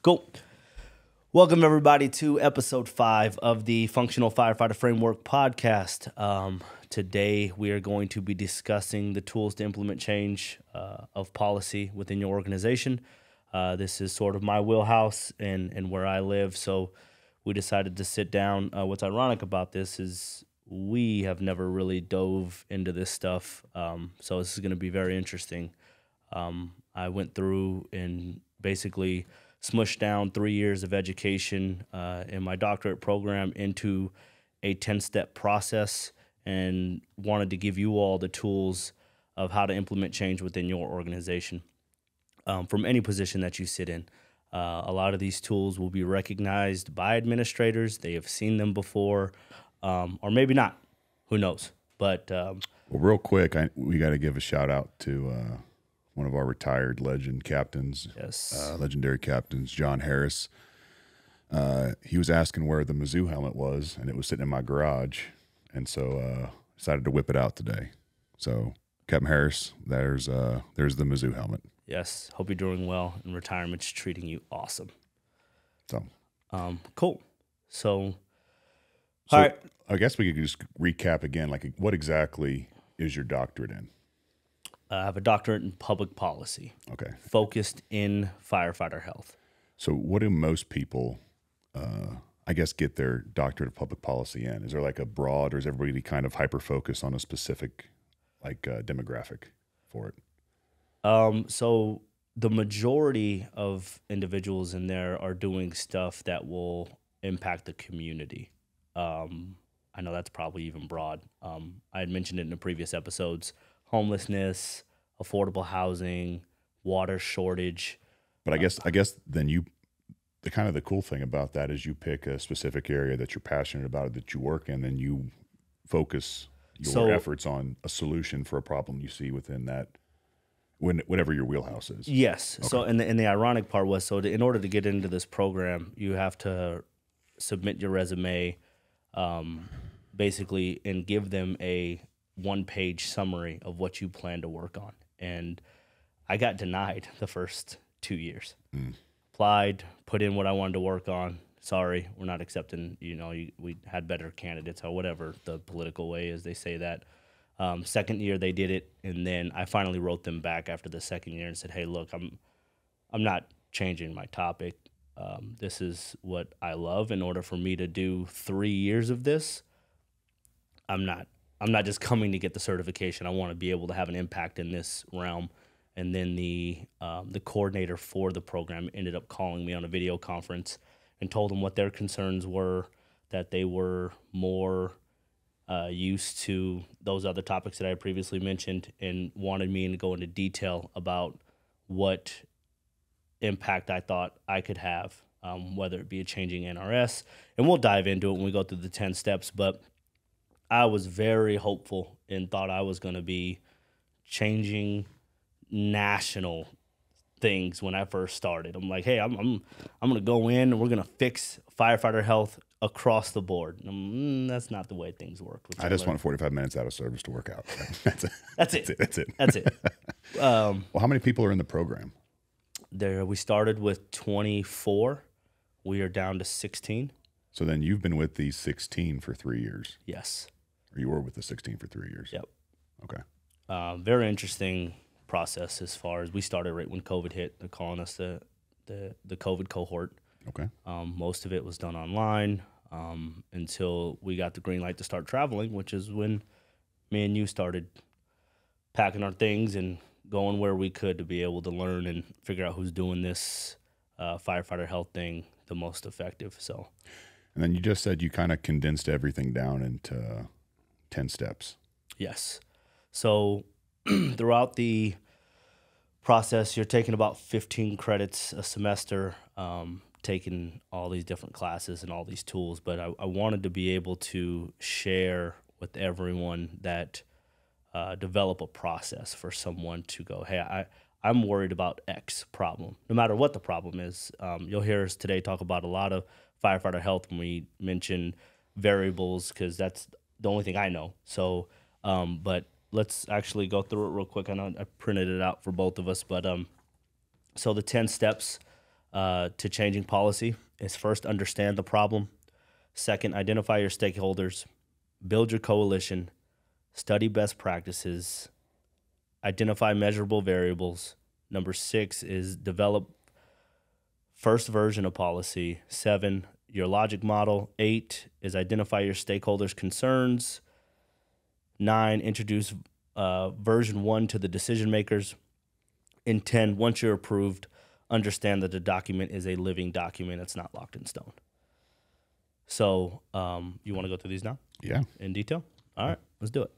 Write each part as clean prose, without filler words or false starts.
Cool. Welcome, everybody, to episode 5 of the Functional Firefighter Framework podcast. Today, we are going to be discussing the tools to implement change of policy within your organization. This is sort of my wheelhouse and where I live, so we decided to sit down. What's ironic about this is we have never really dove into this stuff, so this is going to be very interesting. I went through and basically smushed down 3 years of education in my doctorate program into a 10-step process and wanted to give you all the tools of how to implement change within your organization from any position that you sit in. A lot of these tools will be recognized by administrators. They have seen them before, or maybe not. Who knows? But well, real quick, we got to give a shout out to one of our retired legendary captains, John Harris. He was asking where the Mizzou helmet was, and it was sitting in my garage, and so decided to whip it out today. So, Captain Harris, there's the Mizzou helmet. Yes, hope you're doing well, and retirement's treating you awesome. So, cool. So, all right. I guess we could just recap again, like what exactly is your doctorate in? I have a doctorate in public policy. Okay. Focused in firefighter health. So what do most people, get their doctorate of public policy in? Is there like a broad, or is everybody kind of hyper-focused on a specific demographic for it? So the majority of individuals in there are doing stuff that will impact the community. I know that's probably even broad. I had mentioned it in the previous episodes. Homelessness, affordable housing, water shortage. But I guess then the cool thing about that is you pick a specific area that you're passionate about, that you work in, and you focus your efforts on a solution for a problem you see within that, whatever your wheelhouse is. Yes. Okay. So and the ironic part was, in order to get into this program, you have to submit your resume, basically, and give them a one-page summary of what you plan to work on. And I got denied the first 2 years. Applied, put in what I wanted to work on. Sorry, we're not accepting, we had better candidates, or whatever the political way is, they say that. Second year they did it, and then I finally wrote them back after the second year and said, hey, look, I'm not changing my topic. This is what I love. In order for me to do 3 years of this, I'm not just coming to get the certification. I want to be able to have an impact in this realm. And then the coordinator for the program ended up calling me on a video conference and told them what their concerns were, that they were more used to those other topics that I previously mentioned, and wanted me to go into detail about what impact I thought I could have, whether it be a changing NRS. And we'll dive into it when we go through the 10 steps, but I was very hopeful and thought I was going to be changing national things when I first started. I'm like, hey, I'm going to go in and we're going to fix firefighter health across the board. That's not the way things work. I just want 45 minutes out of service to work out. That's it. Well, how many people are in the program? We started with 24. We are down to 16. So then you've been with the 16 for 3 years. Yes. Or you were with the 16 for 3 years. Yep. Okay. Very interesting process as far as we started right when COVID hit. They're calling us the COVID cohort. Okay. Most of it was done online until we got the green light to start traveling, which is when me and you started packing our things and going where we could to be able to learn and figure out who's doing this firefighter health thing the most effective. So. And then you just said you kind of condensed everything down into 10 steps. Yes. So throughout the process, you're taking about 15 credits a semester, taking all these different classes and all these tools. But I wanted to be able to share with everyone that develop a process for someone to go, hey, I'm worried about X problem, no matter what the problem is. You'll hear us today talk about a lot of firefighter health when we mention variables, because that's the only thing I know. So, but let's actually go through it real quick. I know I printed it out for both of us, but so the 10 steps, to changing policy is first, understand the problem. Second, identify your stakeholders, build your coalition, study best practices, identify measurable variables. Number 6 is develop first version of policy. 7, your logic model. 8 is identify your stakeholders' concerns. 9, introduce version 1 to the decision makers. And 10, once you're approved, understand that the document is a living document. It's not locked in stone. So you want to go through these now? Yeah. In detail? All right, let's do it.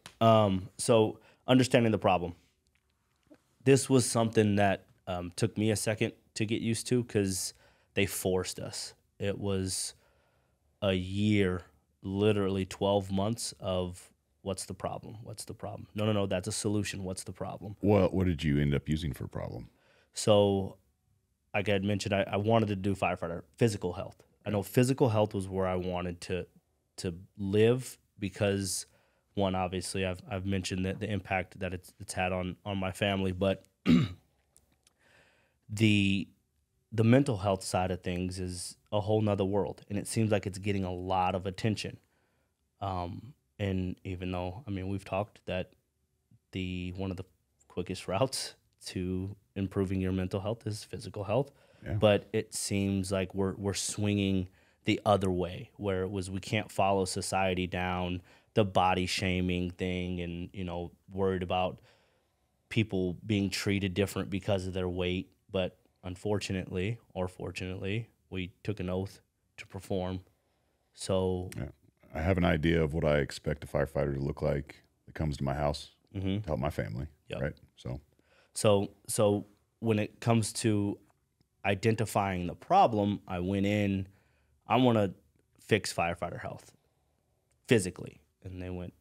So understanding the problem. This was something that took me a second to get used to because they forced us. It was a year, literally 12 months of what's the problem? What's the problem? No, that's a solution. What's the problem? Well, what did you end up using for a problem? So like I had mentioned, I wanted to do firefighter physical health. I know physical health was where I wanted to live because, one, obviously I've mentioned that the impact that it's had on my family, but the mental health side of things is a whole nother world, and it seems like it's getting a lot of attention. And even though, I mean, we've talked that one of the quickest routes to improving your mental health is physical health. Yeah. But it seems like we're swinging the other way, where it was we can't follow society down the body shaming thing, and worried about people being treated different because of their weight. But unfortunately, or fortunately, we took an oath to perform. So yeah. I have an idea of what I expect a firefighter to look like that comes to my house to help my family. Yep. Right. So when it comes to identifying the problem, I went in, I want to fix firefighter health physically. And they went,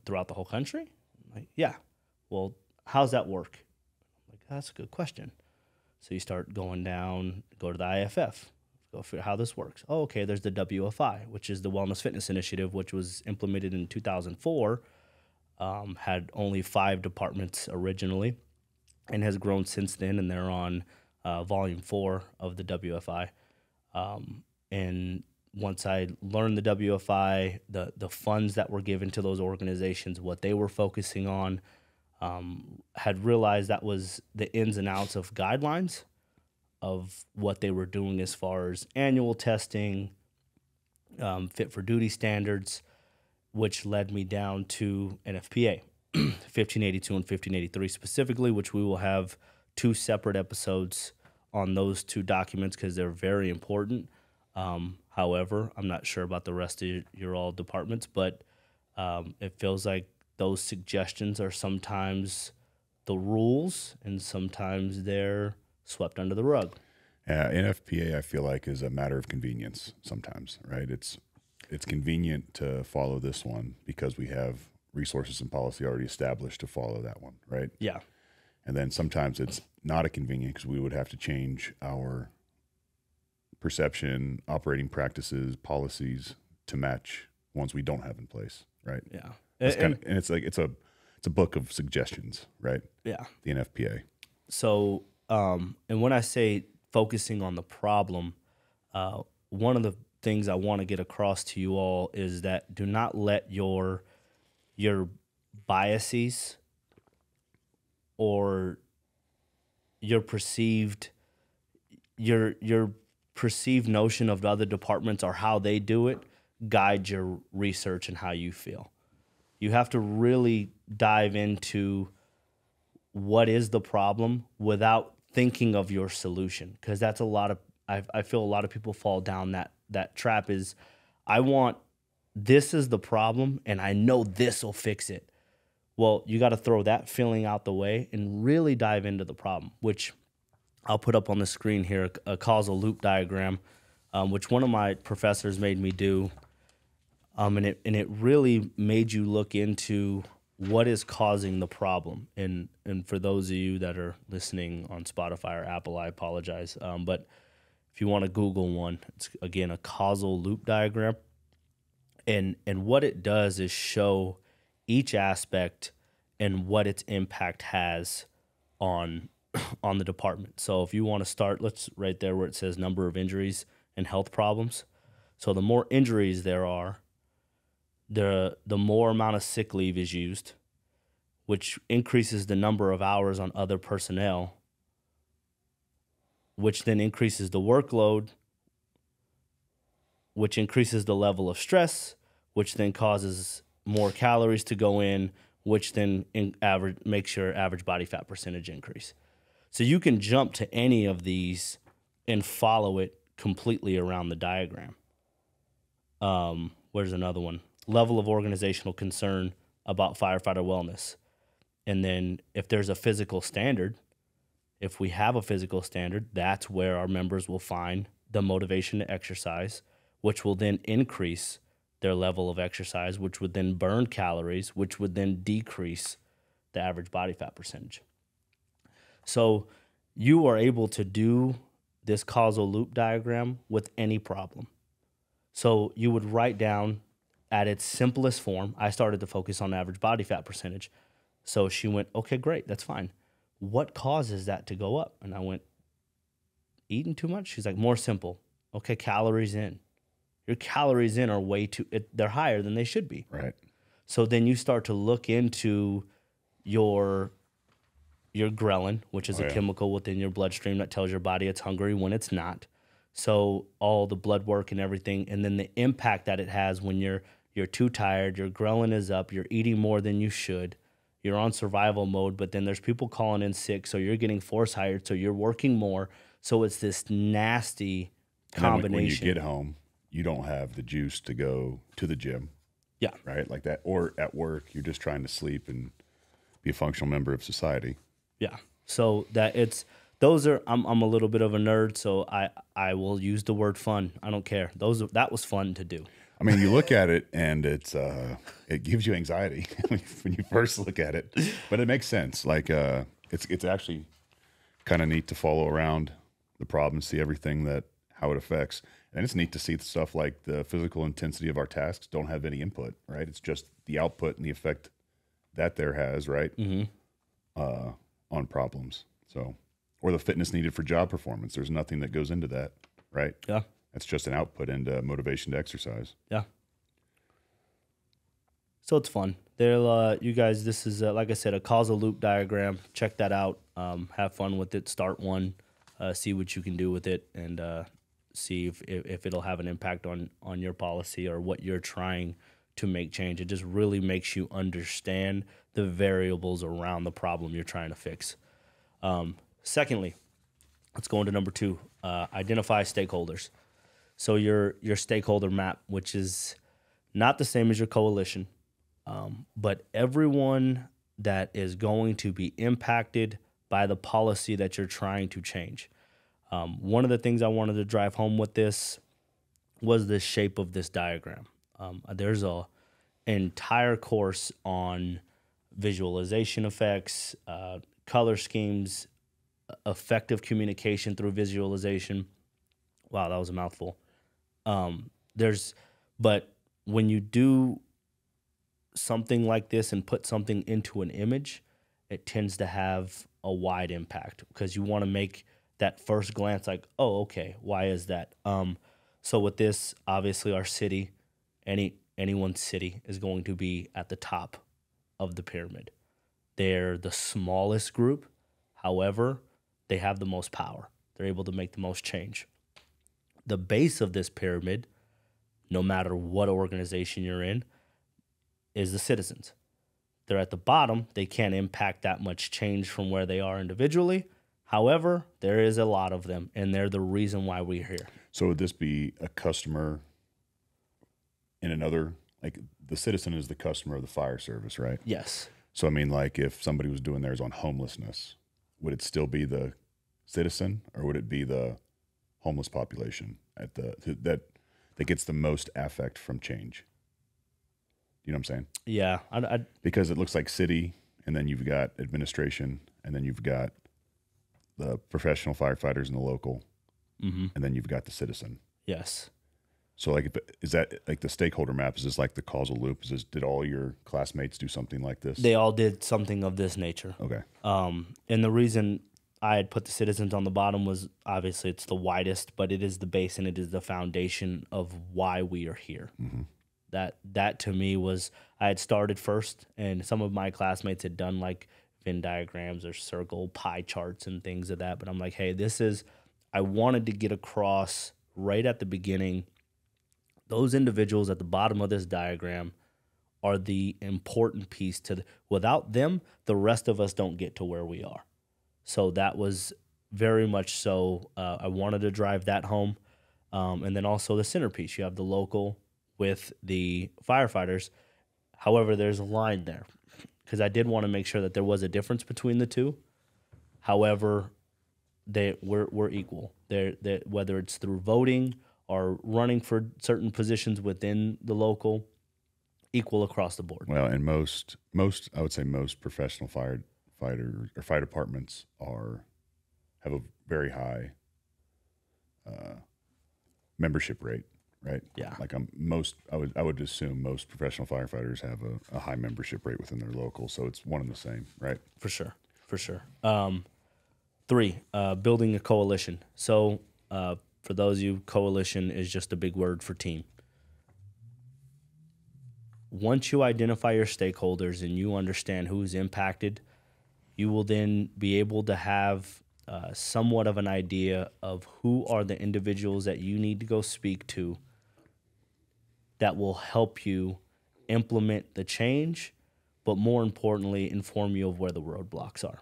throughout the whole country? I'm like, yeah. Well, how's that work? I'm like, that's a good question. So you start going down, go to the IFF, go figure out how this works. Oh, okay, there's the WFI, which is the Wellness Fitness Initiative, which was implemented in 2004, had only 5 departments originally, and has grown since then, and they're on volume 4 of the WFI. And once I learned the WFI, the funds that were given to those organizations, what they were focusing on, had realized that was the ins and outs of guidelines of what they were doing as far as annual testing, fit for duty standards, which led me down to NFPA, 1582 and 1583 specifically, which we will have 2 separate episodes on those 2 documents because they're very important. However, I'm not sure about the rest of your all departments, but it feels like those suggestions are sometimes the rules and sometimes they're swept under the rug. NFPA, I feel like, is a matter of convenience sometimes, right? It's convenient to follow this one because we have resources and policy already established to follow that one, right? Yeah. And then sometimes it's not a convenient because we would have to change our perception, operating practices, policies to match ones we don't have in place, right? Yeah. It's a book of suggestions, right? Yeah. The NFPA. So, and when I say focusing on the problem, one of the things I want to get across to you all is that do not let your biases or your perceived notion of the other departments or how they do it guide your research and how you feel. You have to really dive into what is the problem without thinking of your solution, because that's I feel a lot of people fall down that trap is, this is the problem and I know this will fix it. Well, you got to throw that feeling out the way and really dive into the problem, which I'll put up on the screen here, a causal loop diagram, which one of my professors made me do. And it really made you look into what is causing the problem. And for those of you that are listening on Spotify or Apple, I apologize. But if you want to Google one, it's, again, a causal loop diagram. And what it does is show each aspect and what its impact has on on the department. So if you want to start, let's right there where it says number of injuries and health problems. So the more injuries there are, the more amount of sick leave is used, which increases the number of hours on other personnel, which then increases the workload, which increases the level of stress, which then causes more calories to go in, which then makes your average body fat percentage increase. So you can jump to any of these and follow it completely around the diagram. Where's another one? Level of organizational concern about firefighter wellness. And then if there's a physical standard, if we have a physical standard, that's where our members will find the motivation to exercise, which will then increase their level of exercise, which would then burn calories, which would then decrease the average body fat percentage. So you are able to do this causal loop diagram with any problem. So you would write down at its simplest form. I started to focus on average body fat percentage. So she went, okay, great, that's fine. What causes that to go up? And I went, eating too much? She's like, more simple. Okay, calories in. Your calories in are they're higher than they should be. Right. So then you start to look into your ghrelin, which is a chemical within your bloodstream that tells your body it's hungry when it's not. So all the blood work and everything, and then the impact that it has when you're too tired, your ghrelin is up, you're eating more than you should, you're on survival mode, but then there's people calling in sick, so you're getting force hired, so you're working more. So it's this nasty combination. When you get home, you don't have the juice to go to the gym. Yeah. Right? Like that. Or at work, you're just trying to sleep and be a functional member of society. Yeah. So I'm a little bit of a nerd, so I will use the word fun. I don't care. That was fun to do. I mean, you look at it and it gives you anxiety when you first look at it, but it makes sense. Like it's actually kind of neat to follow around the problem, see everything how it affects. And it's neat to see stuff like the physical intensity of our tasks don't have any input, right? It's just the output and the effect that there has, right? Mm-hmm. On problems. So, or the fitness needed for job performance. There's nothing that goes into that, right? Yeah. It's just an output and motivation to exercise. Yeah. So it's fun. You guys, this is, like I said, a causal loop diagram. Check that out. Have fun with it. Start one. See what you can do with it, and see if it'll have an impact on your policy or what you're trying to make change. It just really makes you understand the variables around the problem you're trying to fix. Secondly, let's go into number 2, identify stakeholders. So your stakeholder map, which is not the same as your coalition, but everyone that is going to be impacted by the policy that you're trying to change. One of the things I wanted to drive home with this was the shape of this diagram. There's an entire course on visualization effects, color schemes, effective communication through visualization. Wow, that was a mouthful. But when you do something like this and put something into an image, it tends to have a wide impact because you want to make that first glance like, oh, okay, why is that? So with this, obviously our city, anyone's city is going to be at the top of the pyramid. They're the smallest group. However, they have the most power. They're able to make the most change. The base of this pyramid, no matter what organization you're in, is the citizens. They're at the bottom. They can't impact that much change from where they are individually. However, there is a lot of them, and they're the reason why we're here. So would this be a customer in another, like the citizen is the customer of the fire service, right? Yes. So, I mean, like if somebody was doing theirs on homelessness, would it still be the citizen or would it be the homeless population that gets the most affect from change? You know what I'm saying? Yeah. Because it looks like city, and then you've got administration, and then you've got the professional firefighters and the local, and then you've got the citizen. Yes. So, like, is that like the stakeholder map? Is this like the causal loop? Did all your classmates do something like this? They all did something of this nature. Okay. And the reason I had put the citizens on the bottom was obviously it's the widest, but it is the base and it is the foundation of why we are here. Mm-hmm. That to me was, I had started first, and some of my classmates had done like Venn diagrams or circle pie charts and things of that. But I'm like, hey, I wanted to get across right at the beginning, those individuals at the bottom of this diagram are the important piece without them, the rest of us don't get to where we are. So that was very much so. I wanted to drive that home. And then also the centerpiece. You have the local with the firefighters. However, there's a line there because I did want to make sure that there was a difference between the two. However, we're equal. Whether it's through voting or running for certain positions within the local, equal across the board. Well, and most I would say most professional fire departments have a very high membership rate, right? Yeah. Like I would assume most professional firefighters have a high membership rate within their local, so it's one and the same, right? For sure. 3, building a coalition. So for those of you, coalition is just a big word for team. Once you identify your stakeholders and you understand who's impacted, you will then be able to have somewhat of an idea of who are the individuals that you need to go speak to that will help you implement the change, but more importantly, inform you of where the roadblocks are.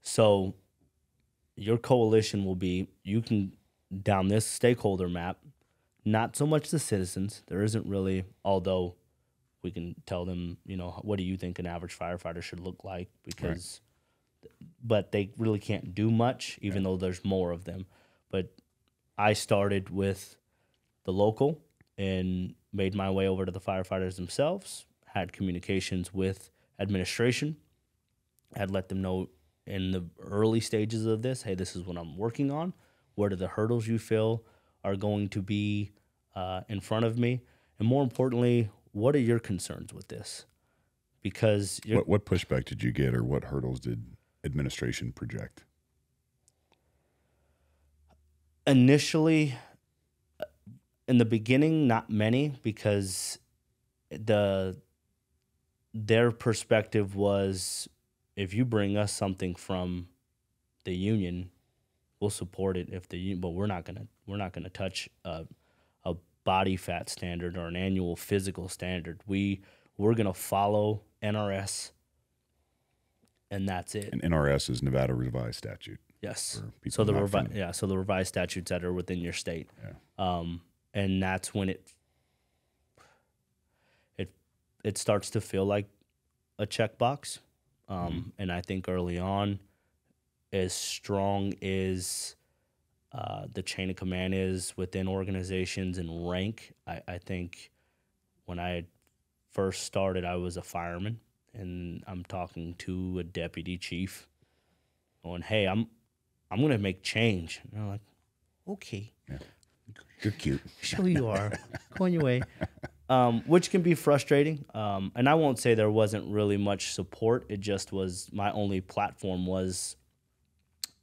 So your coalition will be, you can, down this stakeholder map, not so much the citizens. There isn't really, although we can tell them, what do you think an average firefighter should look like? Because, but they really can't do much, even though there's more of them. But I started with the local and made my way over to the firefighters themselves, had communications with administration, had let them know in the early stages of this, hey, this is what I'm working on. What are the hurdles you feel are going to be in front of me? And more importantly, what are your concerns with this? Because what pushback did you get, or what hurdles did administration project? Initially, in the beginning, not many, because their perspective was, if you bring us something from the union, we'll support it. But we're not gonna touch a body fat standard or an annual physical standard. We're gonna follow NRS, and that's it. And NRS is Nevada Revised Statute. Yes. So the revised statutes that are within your state. Yeah. And that's when it starts to feel like a checkbox. And I think early on, as strong as the chain of command is within organizations and rank, I think when I first started, I was a fireman, and I'm talking to a deputy chief going, hey, I'm going to make change. And I'm like, okay. Yeah. You're cute. Sure you are. Go on your way. Which can be frustrating. And I won't say there wasn't really much support. It just was, my only platform was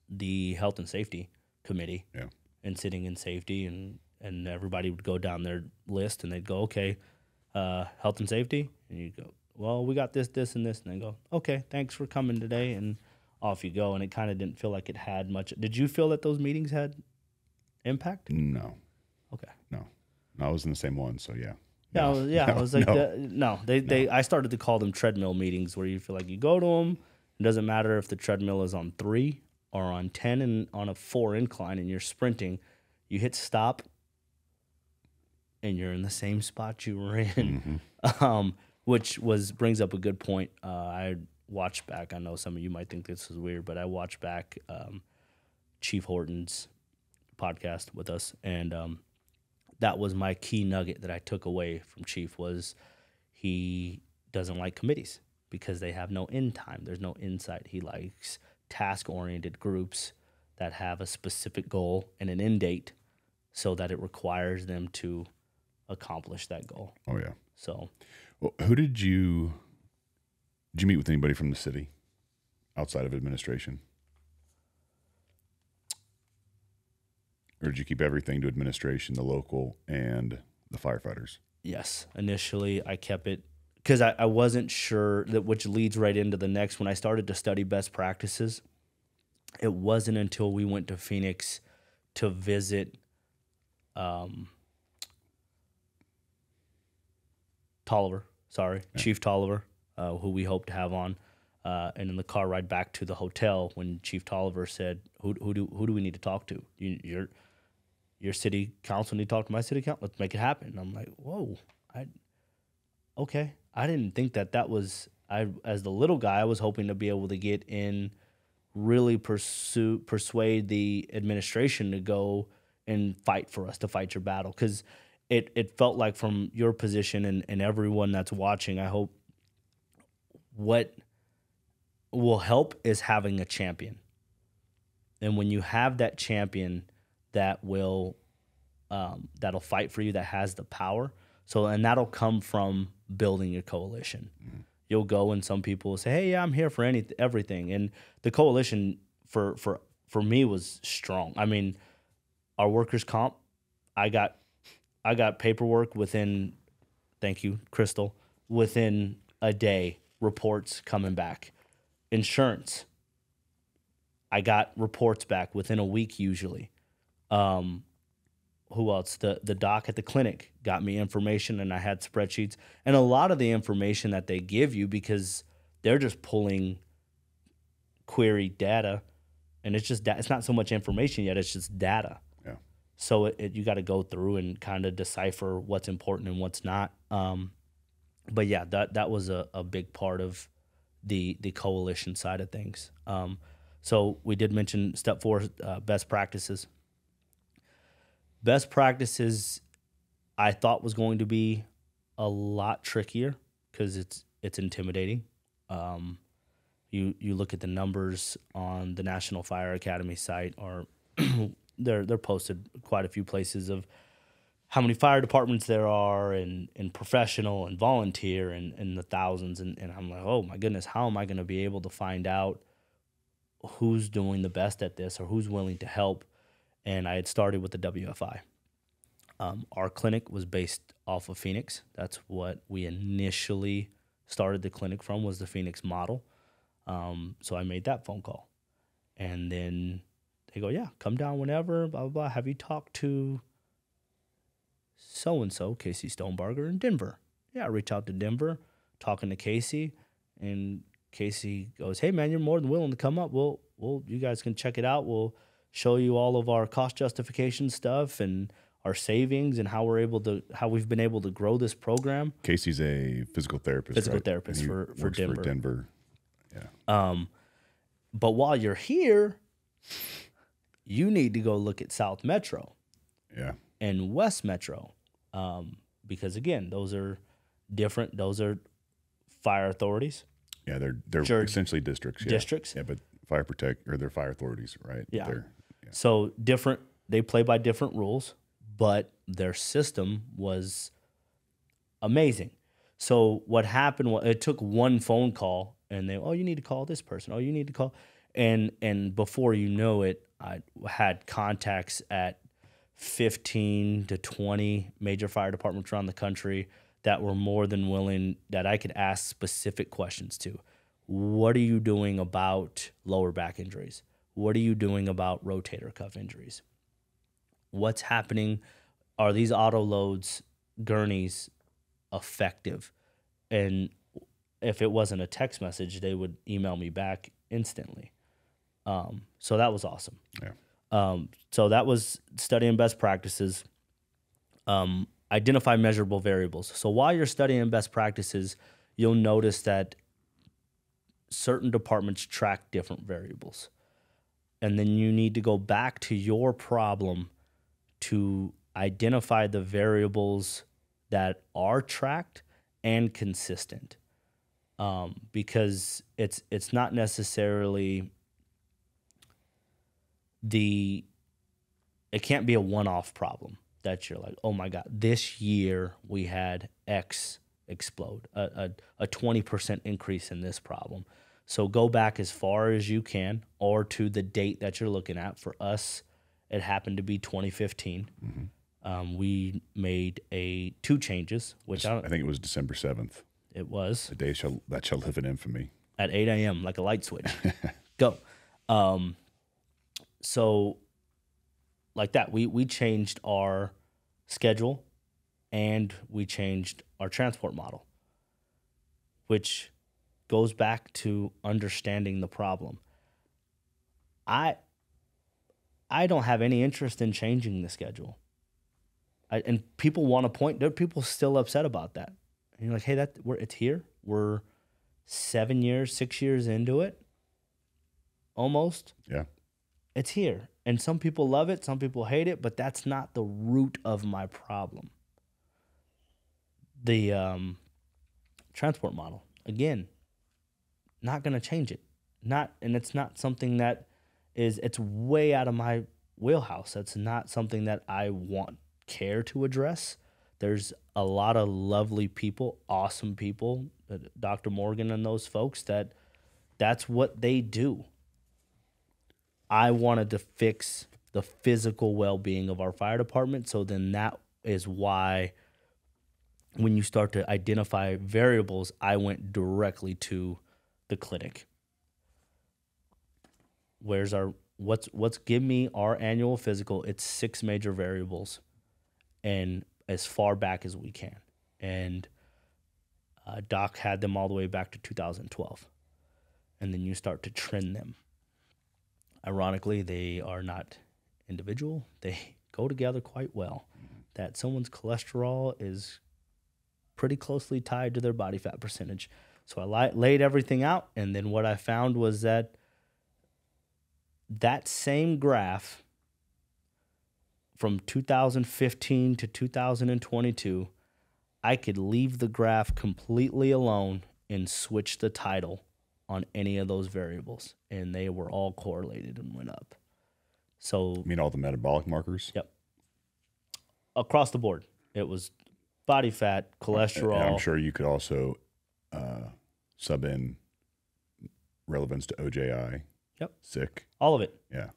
the health and safety committee. Yeah. And sitting in safety, and everybody would go down their list and they'd go, okay, health and safety. And you go, well, we got this, and this. And they go, okay, thanks for coming today. And off you go. And it kind of didn't feel like it had much. Did you feel that those meetings had impact? No. Okay. No, I was in the same one, so yeah. I was like, I started to call them treadmill meetings, where you feel like you go to them. It doesn't matter if the treadmill is on 3 or on 10 and on a 4 incline and you're sprinting, you hit stop and you're in the same spot you were in, which brings up a good point. I watched back, I know some of you might think this is weird, but I watched back Chief Horton's podcast with us, and that was my key nugget that I took away from Chief, was he doesn't like committees because they have no end time. There's no insight. He likes task-oriented groups that have a specific goal and an end date so that it requires them to accomplish that goal. Oh, yeah. So, well, did you meet with anybody from the city? outside of administration? Or did you keep everything to administration, the local, and the firefighters? Yes. Initially, I kept it because I wasn't sure, that, which leads right into the next. When I started to study best practices, it wasn't until we went to Phoenix to visit Chief Tolliver, who we hope to have on. And in the car ride back to the hotel, when Chief Tolliver said, who do we need to talk to? Your city council need to talk to my city council. Let's make it happen. And I'm like, whoa, okay. I didn't think that was, as the little guy, I was hoping to be able to get in, really persuade the administration to go and fight for us, to fight your battle. Because it felt like, from your position and everyone that's watching, I hope what will help is having a champion. And when you have that champion that will that'll fight for you, that has the power. And that'll come from building your coalition. Mm-hmm. You'll go, and some people will say, "Hey, yeah, I'm here for everything." And the coalition for me was strong. I mean, our workers' comp, I got paperwork within, thank you, Crystal, within a day, reports coming back. Insurance, I got reports back within a week usually. Who else? The doc at the clinic got me information, and I had spreadsheets. And a lot of the information that they give you, because they're just pulling queried data, and it's just it's not so much information yet, it's just data. Yeah. So you got to go through and kind of decipher what's important and what's not. But yeah, that was a big part of the coalition side of things. So we did mention step 4, best practices. Best practices, I thought, was going to be a lot trickier because it's intimidating. You look at the numbers on the National Fire Academy site, or they're posted quite a few places of how many fire departments there are, and professional and volunteer, and the thousands. And I'm like, oh my goodness, how am I going to be able to find out who's doing the best at this, or who's willing to help? And I had started with the WFI. Our clinic was based off of Phoenix. That's what we initially started the clinic from, was the Phoenix model. So I made that phone call. And then they go, yeah, come down whenever, blah, blah, blah. Have you talked to so-and-so, Casey Stonebarger in Denver? Yeah, I reach out to Denver, talking to Casey, and Casey goes, hey, man, you're more than willing to come up. Well, you guys can check it out. We'll show you all of our cost justification stuff and our savings, and how we've been able to grow this program. Casey's a physical therapist. Therapist for Denver. For Denver. Yeah. But while you're here, you need to go look at South Metro. Yeah. And West Metro. Because again, those are different. Those are fire authorities. Yeah, they're essentially districts. Yeah. Districts. Yeah, but they're fire authorities, right? Yeah. So different. They play by different rules, but their system was amazing. So what happened was, it took one phone call, and you need to call this person. Oh, you need to call. And before you know it, I had contacts at 15 to 20 major fire departments around the country that were more than willing, that I could ask specific questions to. What are you doing about lower back injuries? What are you doing about rotator cuff injuries? What's happening? Are these auto loads, gurneys, effective? And if it wasn't a text message, they would email me back instantly. So that was awesome. Yeah. So that was studying best practices. Identify measurable variables. So while you're studying best practices, you'll notice that certain departments track different variables. And then you need to go back to your problem to identify the variables that are tracked and consistent. Because it's not necessarily it can't be a one-off problem that you're like, oh my God, this year we had X explode, a 20% increase in this problem. So go back as far as you can or to the date that you're looking at. For us, it happened to be 2015. We made two changes, which I think it was December 7th. It was. The day that shall live in infamy. At 8 a.m., like a light switch. Go. So like that, we changed our schedule and we changed our transport model, which goes back to understanding the problem. I don't have any interest in changing the schedule. And people want to point. There are people still upset about that. And you're like, hey, it's here. We're 6 years into it, almost. Yeah. It's here. And some people love it, some people hate it, but that's not the root of my problem. The transport model, again, not going to change it. And it's not something that it's way out of my wheelhouse. That's not something that I care to address. There's a lot of lovely people, awesome people, Dr. Morgan and those folks, that's what they do. I wanted to fix the physical well-being of our fire department. So then that is why when you start to identify variables, I went directly to the clinic. Give me our annual physical. It's 6 major variables and as far back as we can. And Doc had them all the way back to 2012. And then you start to trend them. Ironically, they are not individual. They go together quite well. That someone's cholesterol is pretty closely tied to their body fat percentage. So I laid everything out, and then what I found was that same graph from 2015 to 2022, I could leave the graph completely alone and switch the title on any of those variables, and they were all correlated and went up. So you mean all the metabolic markers? Yep. Across the board. It was body fat, cholesterol. And I'm sure you could also sub in relevance to OJI. Yep. Sick. All of it. Yeah.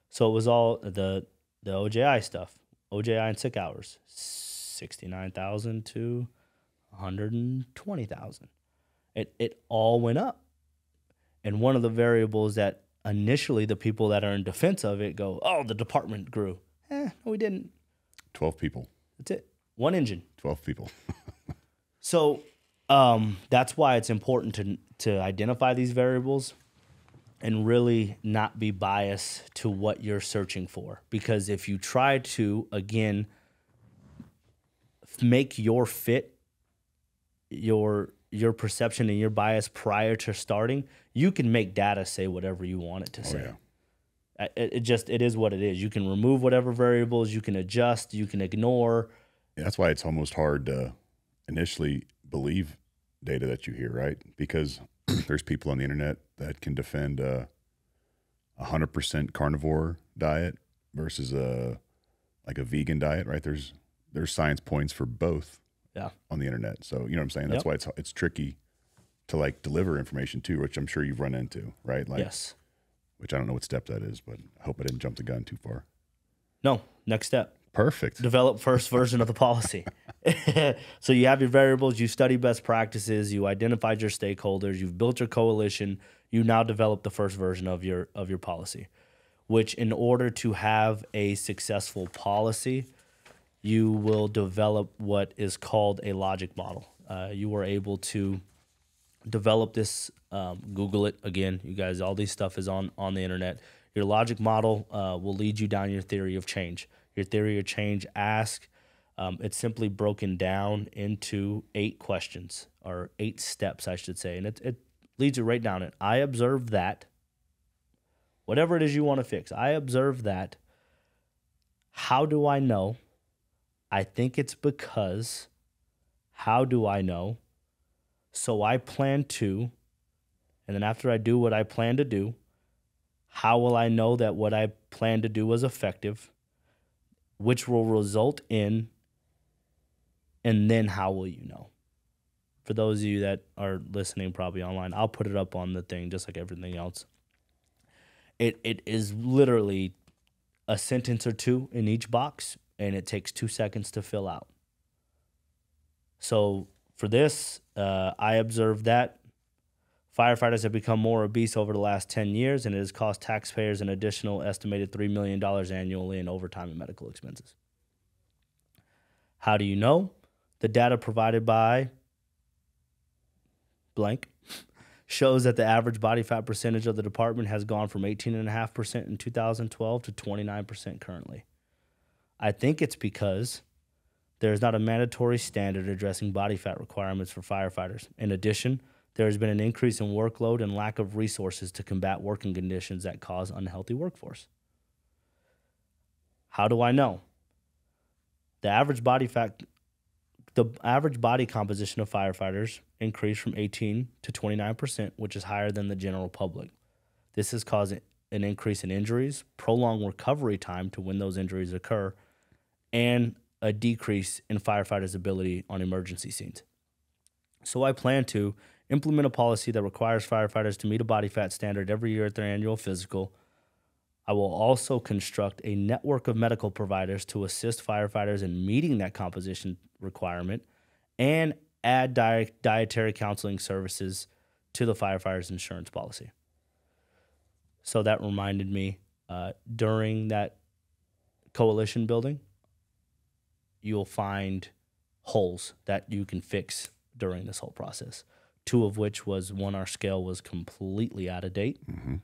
So it was all the OJI stuff. OJI and sick hours, 69,000 to 120,000. It all went up. And one of the variables that initially the people that are in defense of it go, oh, the department grew. No, we didn't. 12 people. That's it. One engine. 12 people. So that's why it's important to identify these variables and really not be biased to what you're searching for. Because if you try to, again, make your fit, your perception and your bias prior to starting, you can make data say whatever you want it to say. Yeah. It is what it is. You can remove whatever variables, you can adjust, you can ignore. Yeah, that's why it's almost hard to initially believe data that you hear, right? Because there's people on the internet that can defend a 100% carnivore diet versus a vegan diet, right? There's science points for both. Yeah. On the internet. So, you know what I'm saying? That's why it's tricky to deliver information too, which I'm sure you've run into, right? Yes. Which I don't know what step that is, but I hope I didn't jump the gun too far. No, next step. Perfect. Develop first version of the policy. So you have your variables, you study best practices, you identified your stakeholders, you've built your coalition, you now develop the first version of your policy, which in order to have a successful policy, you will develop what is called a logic model. You were able to develop this, Google it again, you guys, all this stuff is on the internet. Your logic model will lead you down your theory of change. Your theory of change it's simply broken down into 8 questions, or 8 steps, I should say. And it leads you right down it. I observe that, whatever it is you want to fix, I observe that. How do I know? I think it's because. How do I know? So I plan to, and then after I do what I plan to do, how will I know that what I plan to do was effective, which will result in, and then how will you know? for those of you that are listening probably online, I'll put it up on the thing just like everything else. It is literally a sentence or two in each box, and it takes 2 seconds to fill out. So for this, I observed that firefighters have become more obese over the last 10 years, and it has cost taxpayers an additional estimated $3 million annually in overtime and medical expenses. How do you know? The data provided by blank shows that the average body fat percentage of the department has gone from 18.5% in 2012 to 29% currently. I think it's because there is not a mandatory standard addressing body fat requirements for firefighters. In addition, there has been an increase in workload and lack of resources to combat working conditions that cause unhealthy workforce. How do I know? The average body composition of firefighters increased from 18 to 29%, which is higher than the general public. This has caused an increase in injuries, prolonged recovery time to when those injuries occur, and a decrease in firefighters' ability on emergency scenes. So I plan to implement a policy that requires firefighters to meet a body fat standard every year at their annual physical. I will also construct a network of medical providers to assist firefighters in meeting that composition requirement and add dietary counseling services to the firefighter's insurance policy. So that reminded me, during that coalition building, you'll find holes that you can fix during this whole process. 2 of which was, one, our scale was completely out of date. Mm-hmm.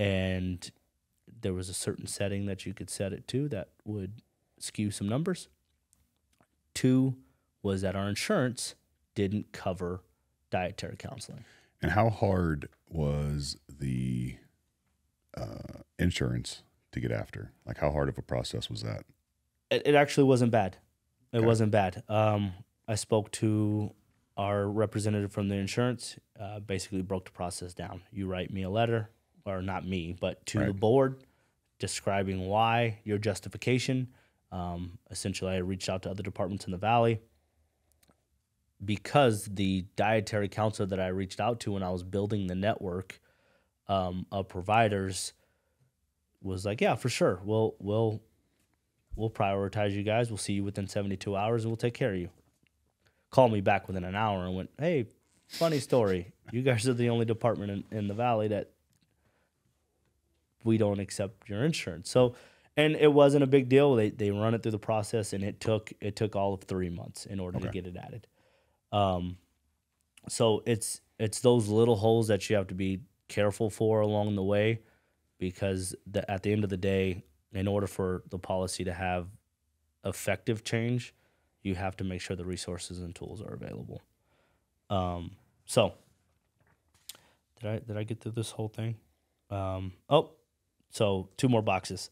And there was a certain setting that you could set it to that would skew some numbers. 2 was that our insurance didn't cover dietary counseling. And how hard was the insurance to get after? Like, how hard of a process was that? It actually wasn't bad. It wasn't bad. I spoke to our representative from the insurance, basically broke the process down. You write me a letter, or not me, but to the board, describing why, your justification. Essentially, I reached out to other departments in the Valley because the dietary counselor that I reached out to when I was building the network of providers was like, yeah, for sure. We'll prioritize you guys. We'll see you within 72 hours, and we'll take care of you. Called me back within an hour and went, hey, funny story. You guys are the only department in the Valley that we don't accept your insurance. So, and it wasn't a big deal. They run it through the process, and it took all of 3 months in order to get it added. So it's those little holes that you have to be careful for along the way, because at the end of the day, in order for the policy to have effective change, you have to make sure the resources and tools are available. So did I get through this whole thing? So 2 more boxes.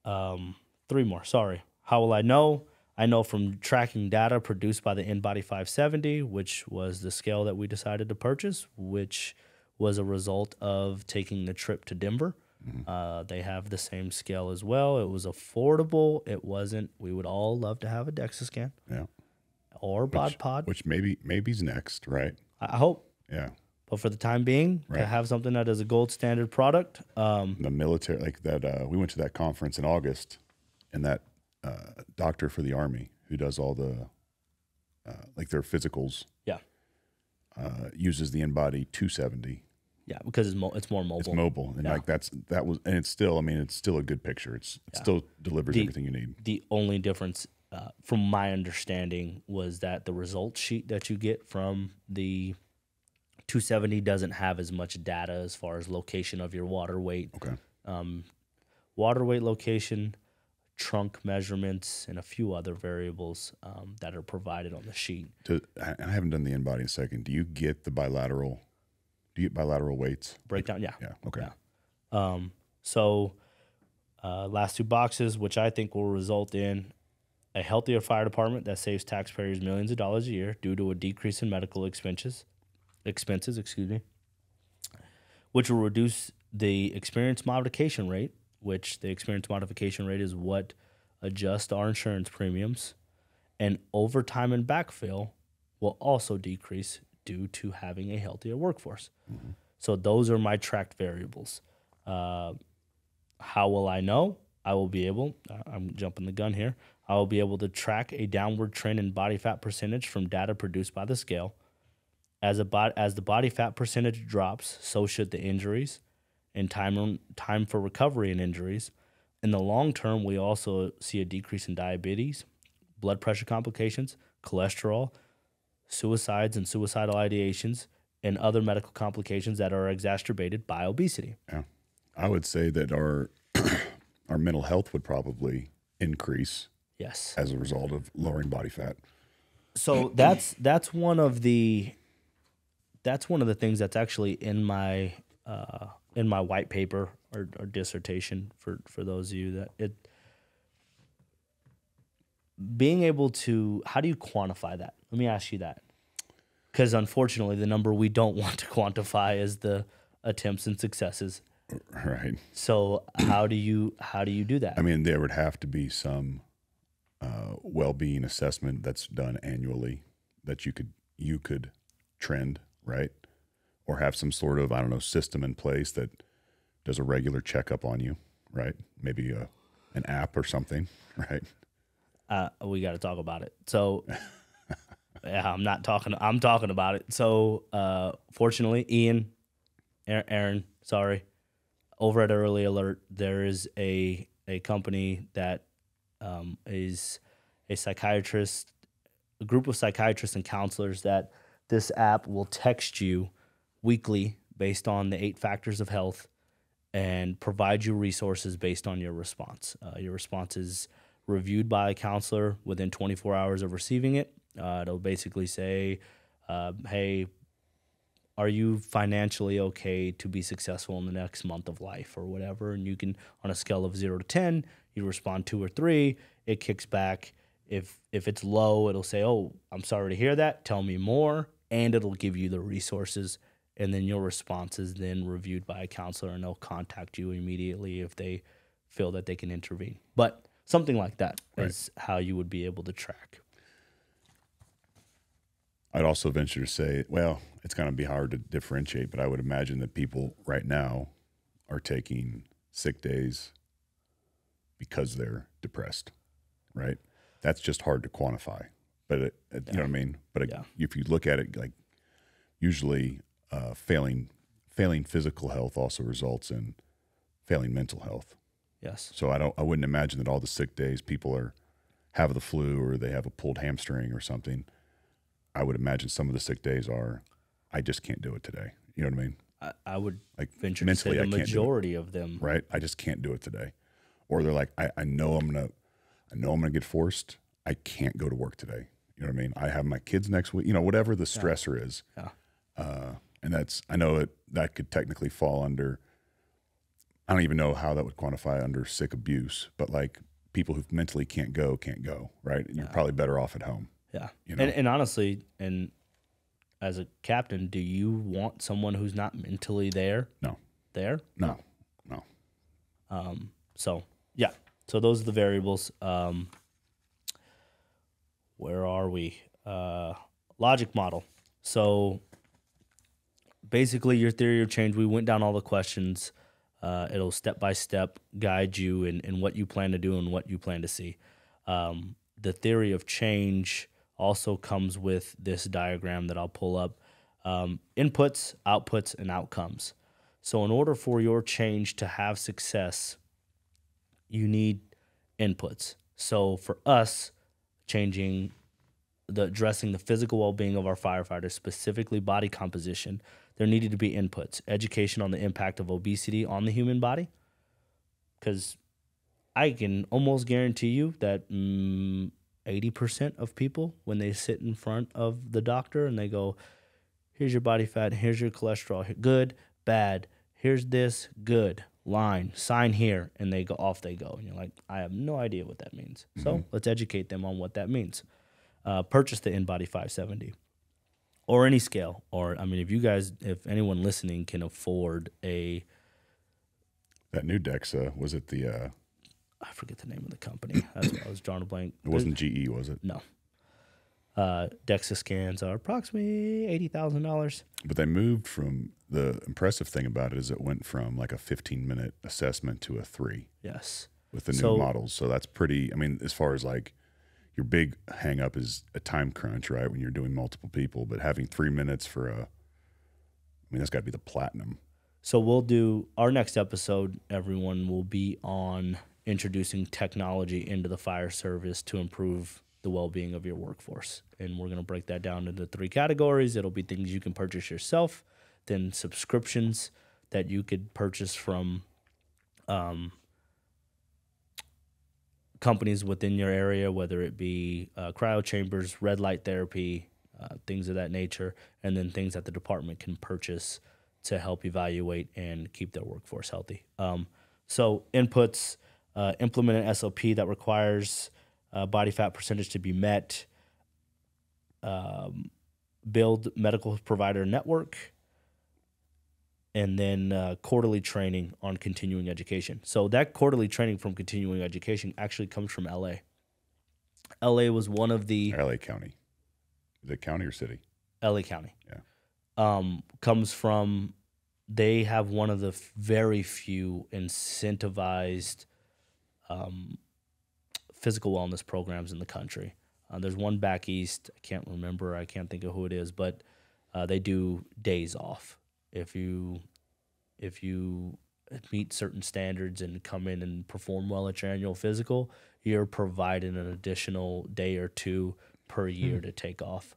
3 more, sorry. How will I know? I know from tracking data produced by the InBody 570, which was the scale that we decided to purchase, which was a result of taking the trip to Denver. Mm-hmm. They have the same scale as well. It was affordable. It wasn't. We would all love to have a DEXA scan. Yeah. Or bod pod. Which maybe's next, right? I hope. Yeah. But for the time being, to have something that is a gold standard product. The military, like that, we went to that conference in August, and that doctor for the Army who does all the, like their physicals. Yeah. Uses the InBody 270. Yeah, because it's more mobile. It's mobile, and it's still. I mean, it's still a good picture. It still delivers everything you need. The only difference, from my understanding, was that the results sheet that you get from the 270 doesn't have as much data as far as location of your water weight. Okay. Water weight, location, trunk measurements, and a few other variables that are provided on the sheet. I haven't done the InBody in a second. Do you get the bilateral? Do you get bilateral weights? Breakdown, yeah. Yeah, okay. Yeah. So last 2 boxes, which I think will result in a healthier fire department that saves taxpayers millions of dollars a year due to a decrease in medical expenses, which will reduce the experience modification rate, which the experience modification rate is what adjusts our insurance premiums, and overtime and backfill will also decrease due to having a healthier workforce. So those are my tracked variables. How will I know? I will be able, I'm jumping the gun here, I will be able to track a downward trend in body fat percentage from data produced by the scale. As the body fat percentage drops, so should the injuries and time for recovery and injuries. In the long term, we also see a decrease in diabetes, blood pressure complications, cholesterol, suicides and suicidal ideations, and other medical complications that are exacerbated by obesity. Yeah. I would say that our our mental health would probably increase. Yes. As a result of lowering body fat. So that's one of the things that's actually in my white paper or dissertation for those of you that being able to, how do you quantify that? Let me ask you that. Because unfortunately, the number we don't want to quantify is the attempts and successes. Right. So how do you do that? I mean, there would have to be some well-being assessment that's done annually that you could trend, right? Or have some sort of, I don't know, system in place that does a regular checkup on you, right? Maybe an app or something, right? We got to talk about it. So yeah, I'm talking about it. So fortunately, Aaron, sorry, over at Early Alert, there is a company that is a group of psychiatrists and counselors that this app will text you weekly based on the 8 factors of health and provide you resources based on your response. Your response is reviewed by a counselor within 24 hours of receiving it. It'll basically say, hey, are you financially okay to be successful in the next month of life or whatever? And you can, on a scale of 0 to 10, you respond 2 or 3, it kicks back. If it's low, it'll say, oh, I'm sorry to hear that. Tell me more. And it'll give you the resources. And then your response is then reviewed by a counselor, and they'll contact you immediately if they feel that they can intervene. But something like that is how you would be able to track. I'd also venture to say, well, it's going to be hard to differentiate, but I would imagine that people right now are taking sick days because they're depressed, right? That's just hard to quantify. But you know what I mean? But if you look at it, like usually failing physical health also results in failing mental health. Yes. So I wouldn't imagine that all the sick days people have the flu or they have a pulled hamstring or something. I would imagine some of the sick days are, I just can't do it today. You know what I mean? I would venture to say the majority of them. Right. I just can't do it today. Or they're like, I know I'm gonna get forced. I can't go to work today. You know what I mean? I have my kids next week. You know, whatever the stressor is. Yeah. And I know that could technically fall under. I don't even know how that would quantify under sick abuse, but like people who mentally can't go, right? And you're probably better off at home. Yeah. You know? And honestly, and as a captain, do you want someone who's not mentally there? No. There? No. So, yeah. So those are the variables. Where are we? Logic model. So basically your theory of change, we went down all the questions. It'll step-by-step guide you in what you plan to do and what you plan to see. The theory of change also comes with this diagram that I'll pull up. Inputs, outputs, and outcomes. So in order for your change to have success, you need inputs. So for us, addressing the physical well-being of our firefighters, specifically body composition, there needed to be inputs. Education on the impact of obesity on the human body. Because I can almost guarantee you that 80% of people, when they sit in front of the doctor and they go, here's your body fat, here's your cholesterol, good, bad, here's this, good, line, sign here, and off they go. And you're like, I have no idea what that means. Mm-hmm. So let's educate them on what that means. Purchase the InBody 570 or any scale. Or, I mean, if anyone listening can afford that new DEXA, was it the... I forget the name of the company. That's why I was drawing a blank. It wasn't GE, was it? No. DEXA scans are approximately $80,000. But they moved from, the impressive thing about it is it went from like a 15-minute assessment to a 3. Yes. With the new models. So that's pretty, I mean, as far as like your big hang up is a time crunch, right? When you're doing multiple people, but having 3 minutes for I mean, that's got to be the platinum. So we'll do our next episode, everyone, will be on introducing technology into the fire service to improve the well-being of your workforce. And we're going to break that down into 3 categories. It'll be things you can purchase yourself, then subscriptions that you could purchase from companies within your area, whether it be cryo chambers, red light therapy, things of that nature, and then things that the department can purchase to help evaluate and keep their workforce healthy. So inputs, implement an SOP that requires body fat percentage to be met, build medical provider network, and then quarterly training on continuing education. So that quarterly training from continuing education actually comes from LA. LA was one of the... LA County. Is it county or city? LA County. Yeah. Comes from... They have one of the very few incentivized physical wellness programs in the country. There's one back east. I can't remember. I can't think of who it is, but they do days off. If you meet certain standards and come in and perform well at your annual physical, you're provided an additional day or 2 per year to take off,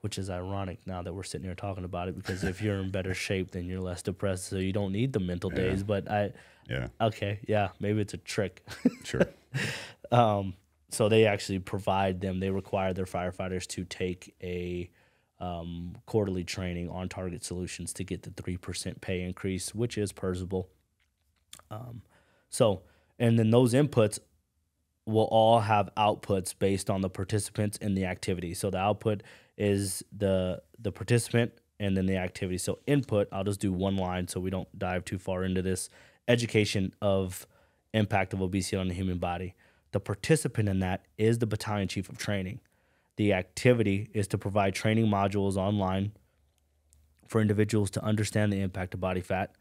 which is ironic now that we're sitting here talking about it, because if you're in better shape, then you're less depressed, so you don't need the mental days. But maybe it's a trick. Sure. So they actually provide them. They require their firefighters to take a quarterly training on target solutions to get the 3% pay increase, which is PERSable. And then those inputs will all have outputs based on the participants and the activity. So the output is the participant and then the activity. So input, I'll just do one line so we don't dive too far into this. Education of impact of obesity on the human body. The participant in that is the battalion chief of training. The activity is to provide training modules online for individuals to understand the impact of body fat.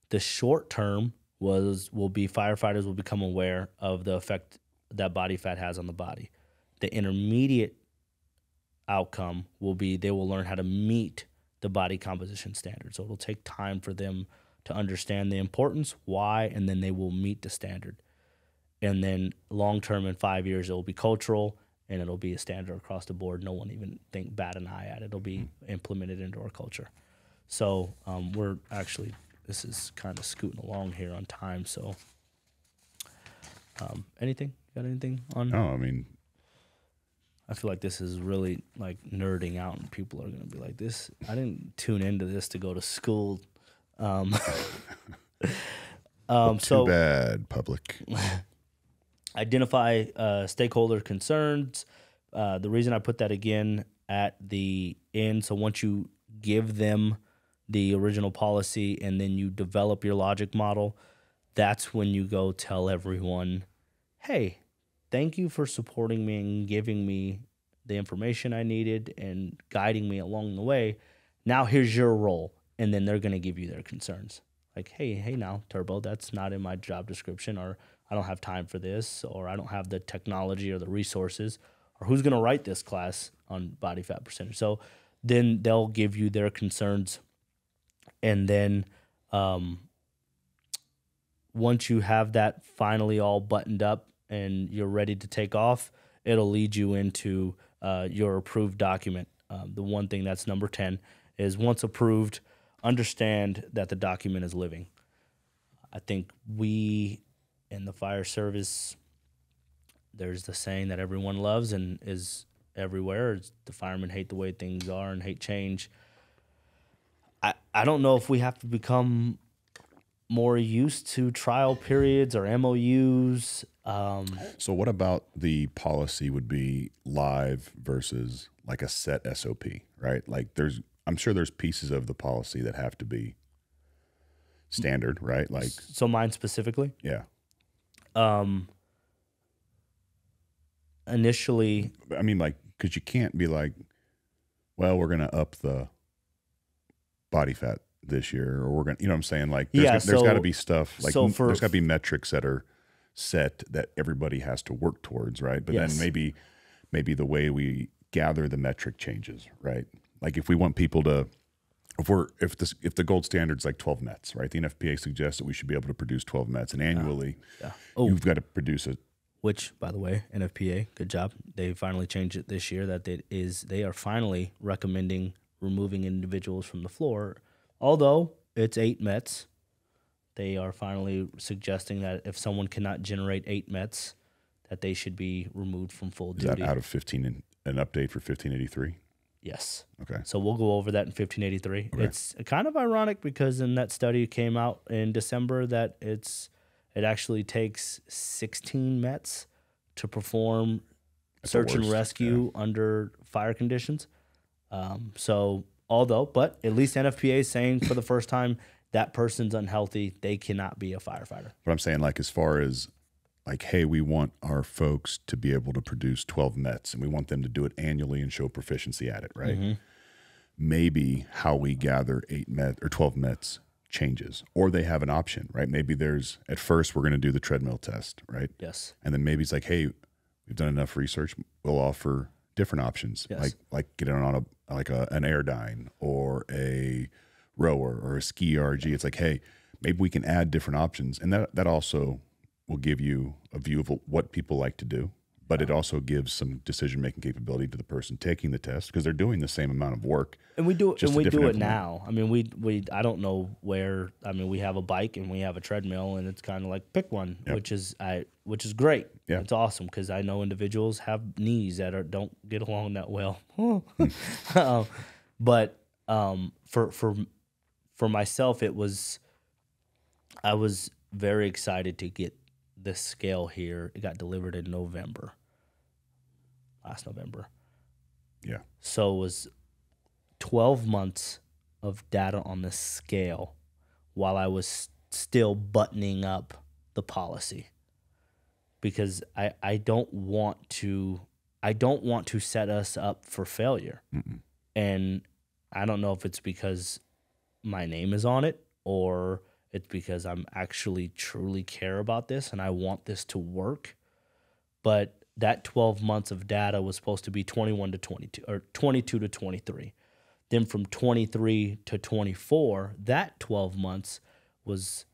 The short term will be firefighters will become aware of the effect that body fat has on the body. The intermediate outcome will be they will learn how to meet the body composition standard. So it'll take time for them to understand the importance, why, and then they will meet the standard. And then long term, in 5 years, it will be cultural, and it'll be a standard across the board. No one even bat an eye at it. It'll be implemented into our culture. So this is kind of scooting along here on time. So anything? Got anything on? No, I mean, I feel like this is really like nerding out, and people are going to be like, "This, I didn't tune into this to go to school." Too bad, public. Identify stakeholder concerns. The reason I put that again at the end, so once you give them the original policy and then you develop your logic model, that's when you go tell everyone, hey, thank you for supporting me and giving me the information I needed and guiding me along the way. Now here's your role. And then they're going to give you their concerns. Like, hey now, Turbo, that's not in my job description, or I don't have time for this, or I don't have the technology or the resources, or who's going to write this class on body fat percentage. So then they'll give you their concerns. And then once you have that finally all buttoned up and you're ready to take off, it'll lead you into your approved document. The one thing that's number 10 is once approved, understand that the document is living. I think we in the fire service, there's the saying that everyone loves and is everywhere. It's the firemen hate the way things are and hate change. I don't know if we have to become more used to trial periods or MOUs. So what about the policy would be live versus like a set SOP, right? Like I'm sure there's pieces of the policy that have to be standard, right? Like, so mine specifically? Yeah. initially, I mean, like, because you can't be like, well, we're going to up the body fat this year, or we're going to, you know what I'm saying? Like, there's got to be stuff, like, there's got to be metrics that are set that everybody has to work towards, right? But then maybe the way we gather the metric changes, right? Like, if we want people to, if the gold standard's like 12 mets, right? The NFPA suggests that we should be able to produce 12 mets, and annually, you've got to produce it. Which, by the way, NFPA, good job. They finally changed it this year. They are finally recommending removing individuals from the floor. Although it's 8 mets, they are finally suggesting that if someone cannot generate 8 mets, that they should be removed from full duty. Is that out of 15 an update for 1583? Yes. Okay. So we'll go over that in 1583. Okay. It's kind of ironic because in that study came out in December that it actually takes 16 mets to perform search and rescue under fire conditions. But at least NFPA is saying for the first time that person's unhealthy, they cannot be a firefighter. But I'm saying, like, as far as like, hey, we want our folks to be able to produce 12 mets, and we want them to do it annually and show proficiency at it, right? Mm-hmm. Maybe how we gather 8 met or 12 mets changes, or they have an option, right? Maybe at first we're going to do the treadmill test, right? Yes. And then maybe it's like, hey, we've done enough research, we'll offer different options, like getting on an airdyne or a rower or a ski RG. It's like, hey, maybe we can add different options, and that also will give you a view of what people like to do, but it also gives some decision-making capability to the person taking the test because they're doing the same amount of work. And we do it now. I mean, I don't know where. I mean, we have a bike and we have a treadmill, and it's kind of like pick one, which is great. Yeah. It's awesome because I know individuals have knees that don't get along that well. But for myself, I was very excited to get this scale here. It got delivered in last November. Yeah. So it was 12 months of data on the scale while I was still buttoning up the policy, because I don't want to set us up for failure. Mm-mm. And I don't know if it's because my name is on it or it's because I'm actually truly care about this and I want this to work. But that 12 months of data was supposed to be 21 to 22 or 22 to 23. Then from 23 to 24, that 12 months was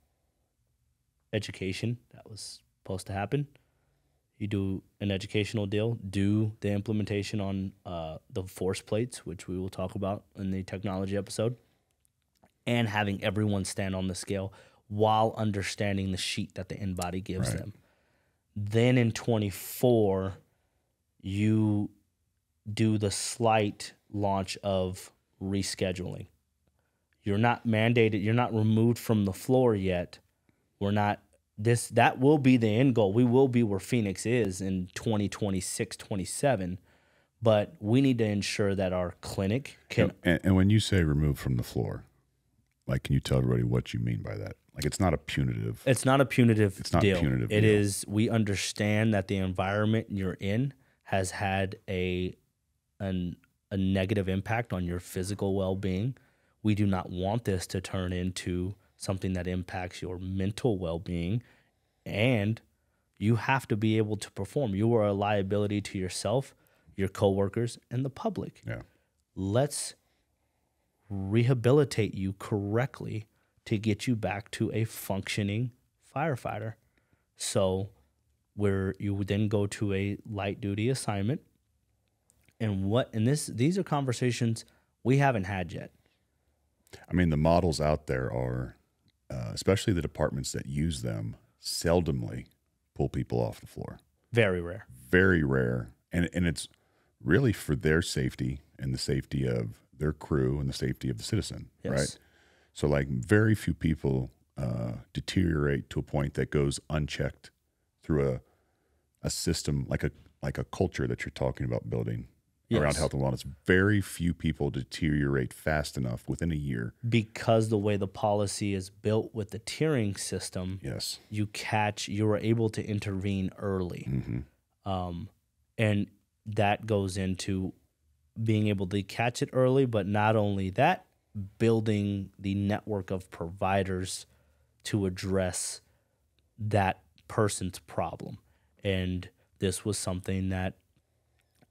education. That was supposed to happen. You do an educational deal, do the implementation on the force plates, which we will talk about in the technology episode, and having everyone stand on the scale while understanding the sheet that the in-body gives them. Then in 24, you do the slight launch of rescheduling. You're not mandated, you're not removed from the floor yet. That will be the end goal. We will be where Phoenix is in 2026, 27. But we need to ensure that our clinic can... And when you say removed from the floor, like, can you tell everybody what you mean by that? Like, it's not a punitive... It's not a punitive deal. Punitive it deal. is, we understand that the environment you're in has had a negative impact on your physical well-being. We do not want this to turn into something that impacts your mental well-being, and you have to be able to perform. You are a liability to yourself, your coworkers, and the public. Yeah. Let's rehabilitate you correctly to get you back to a functioning firefighter. So where you would then go to a light duty assignment. And these are conversations we haven't had yet. I mean, the models out there are, especially the departments that use them, seldomly pull people off the floor. Very rare. Very rare. And it's really for their safety and the safety of their crew and the safety of the citizen, right? So, like, very few people deteriorate to a point that goes unchecked through a system, like a culture that you're talking about building around health and wellness. Very few people deteriorate fast enough within a year. Because the way the policy is built with the tiering system, yes, you are able to intervene early. Mm-hmm. And that goes into being able to catch it early, but not only that, building the network of providers to address that person's problem. And this was something that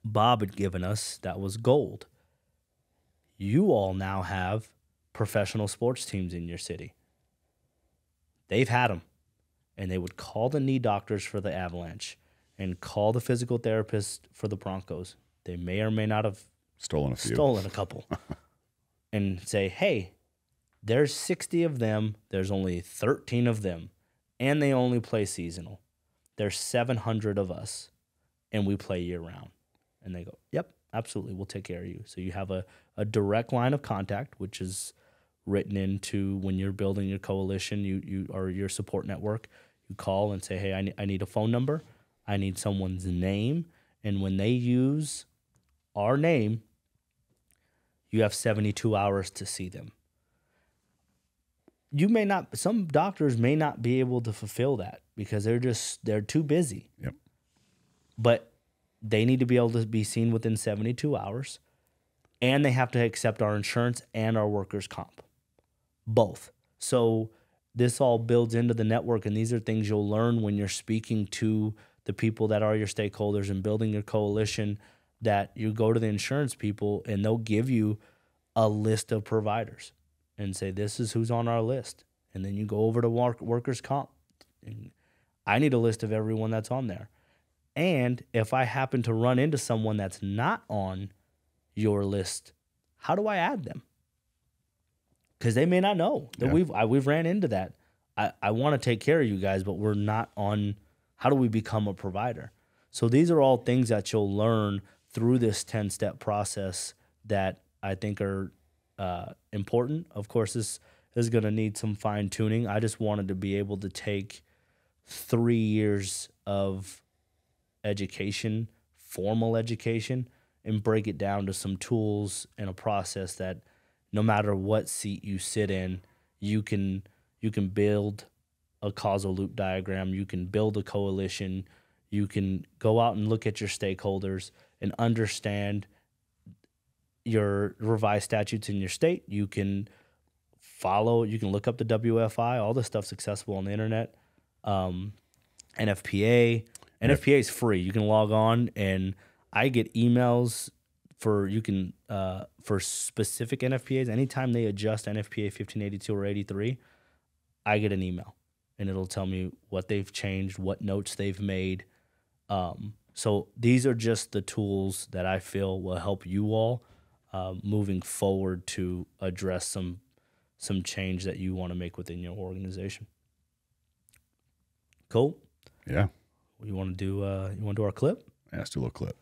Bob had given us that was gold. You all now have professional sports teams in your city. They've had them. And they would call the knee doctors for the Avalanche and call the physical therapist for the Broncos. They may or may not have stolen a couple. And say, hey, there's 60 of them. There's only 13 of them. And they only play seasonal. There's 700 of us. And we play year round. And they go, yep, absolutely. We'll take care of you. So you have a direct line of contact, which is written into when you're building your coalition, you or your support network. You call and say, hey, I need a phone number. I need someone's name. And when they use our name, you have 72 hours to see them. Some doctors may not be able to fulfill that because they're too busy. Yep. But they need to be able to be seen within 72 hours, and they have to accept our insurance and our workers' comp. Both. So this all builds into the network, and these are things you'll learn when you're speaking to the people that are your stakeholders and building your coalition, that you go to the insurance people and they'll give you a list of providers and say, this is who's on our list. And then you go over to workers' comp. And I need a list of everyone that's on there. And if I happen to run into someone that's not on your list, how do I add them? Because they may not know that we've ran into that. I want to take care of you guys, but we're not on. How do we become a provider? So these are all things that you'll learn through this 10-step process that I think are important. Of course, this is going to need some fine tuning. I just wanted to be able to take 3 years of education, formal education, and break it down to some tools and a process that no matter what seat you sit in, you can build a causal loop diagram, you can build a coalition, you can go out and look at your stakeholders and understand your revised statutes in your state. You can look up the WFI, all this stuff's accessible on the internet. NFPA is free. You can log on, and I get emails for specific NFPAs. Anytime they adjust NFPA 1582 or 83, I get an email, and it'll tell me what they've changed, what notes they've made. So these are just the tools that I feel will help you all moving forward to address some change that you want to make within your organization. Cool? Yeah. You want to do our clip? Yeah, let's do a little clip.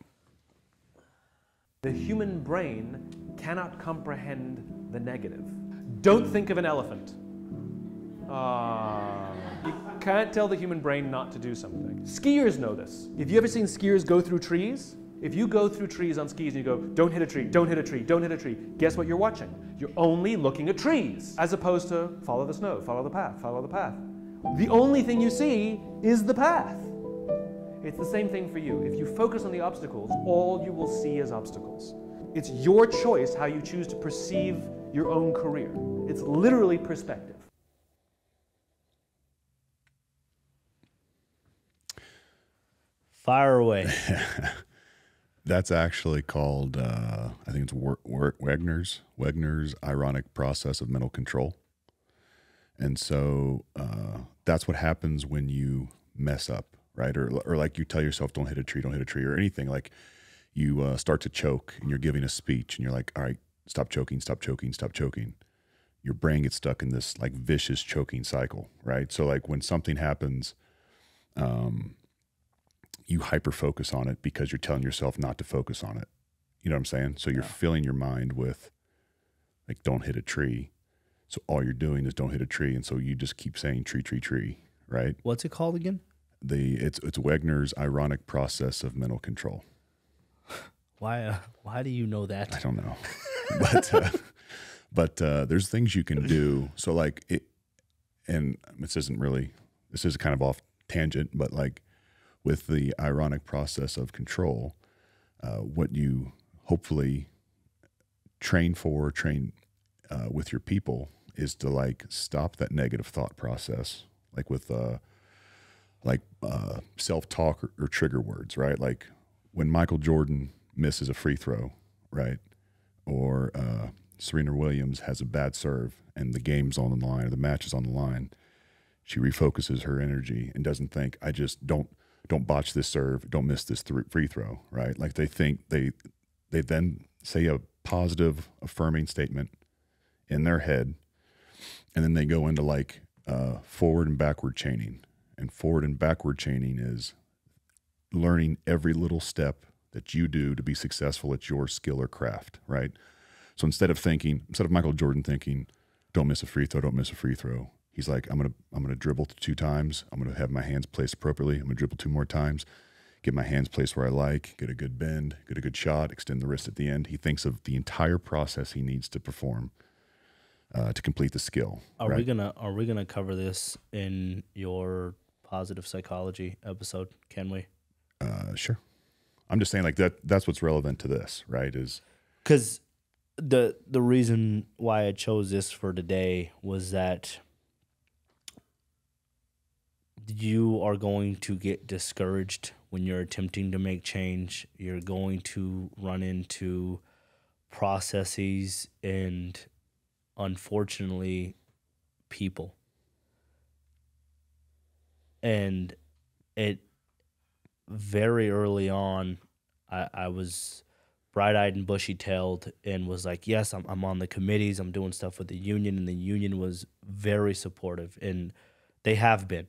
The human brain cannot comprehend the negative. Don't think of an elephant. You can't tell the human brain not to do something. Skiers know this. Have you ever seen skiers go through trees? If you go through trees on skis and you go, don't hit a tree, don't hit a tree, don't hit a tree, guess what you're watching? You're only looking at trees, as opposed to follow the snow, follow the path, follow the path. The only thing you see is the path. It's the same thing for you. If you focus on the obstacles, all you will see is obstacles. It's your choice how you choose to perceive your own career. It's literally perspective. Fire away. That's actually called, I think it's Wegner's ironic process of mental control. And so that's what happens when you mess up, right? Or like you tell yourself, don't hit a tree, or anything. Like you start to choke and you're giving a speech and you're like, all right, stop choking, stop choking, stop choking. Your brain gets stuck in this like vicious choking cycle, right? So like when something happens, you hyper focus on it because you're telling yourself not to focus on it. You know what I'm saying? So you're filling your mind with like, don't hit a tree. So all you're doing is don't hit a tree. And so you just keep saying tree, tree, tree, right? What's it called again? It's Wegner's ironic process of mental control. Why do you know that? I don't know. But there's things you can do. So like it, and this is kind of off tangent, but like with the ironic process of control, what you hopefully train with your people is to like stop that negative thought process, like with self-talk or trigger words, right? Like when Michael Jordan misses a free throw, right? Or Serena Williams has a bad serve and the game's on the line or the match is on the line, she refocuses her energy and doesn't think, I just don't botch this serve, don't miss this free throw, right? Like they think they then say a positive, affirming statement in their head, and then they go into like forward and backward chaining. And forward and backward chaining is learning every little step that you do to be successful at your skill or craft, right? So instead of Michael Jordan thinking, don't miss a free throw, he's like, I'm gonna dribble 2 times. I'm gonna have my hands placed appropriately. I'm gonna dribble 2 more times, get my hands placed where I like, get a good bend, get a good shot, extend the wrist at the end. He thinks of the entire process he needs to perform to complete the skill. Are we gonna cover this in your positive psychology episode? Can we? Sure. I'm just saying like that's what's relevant to this, right? Is because the reason why I chose this for today was that you are going to get discouraged when you're attempting to make change. You're going to run into processes and, unfortunately, people. And it very early on, I was bright-eyed and bushy-tailed and was like, yes, I'm on the committees, I'm doing stuff with the union, and the union was very supportive, and they have been.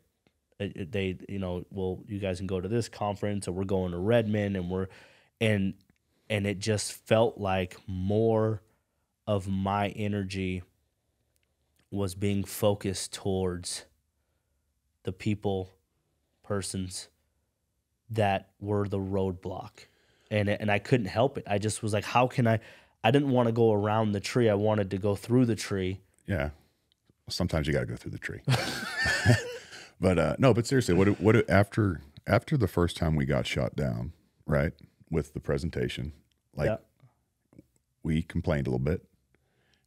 They, well, you guys can go to this conference, or we're going to Redmond, and it just felt like more of my energy was being focused towards the persons that were the roadblock. And I couldn't help it. I just was like, how can I didn't want to go around the tree. I wanted to go through the tree. Yeah. Sometimes you got to go through the tree. But no, but seriously, what after the first time we got shot down, right, with the presentation, like we complained a little bit,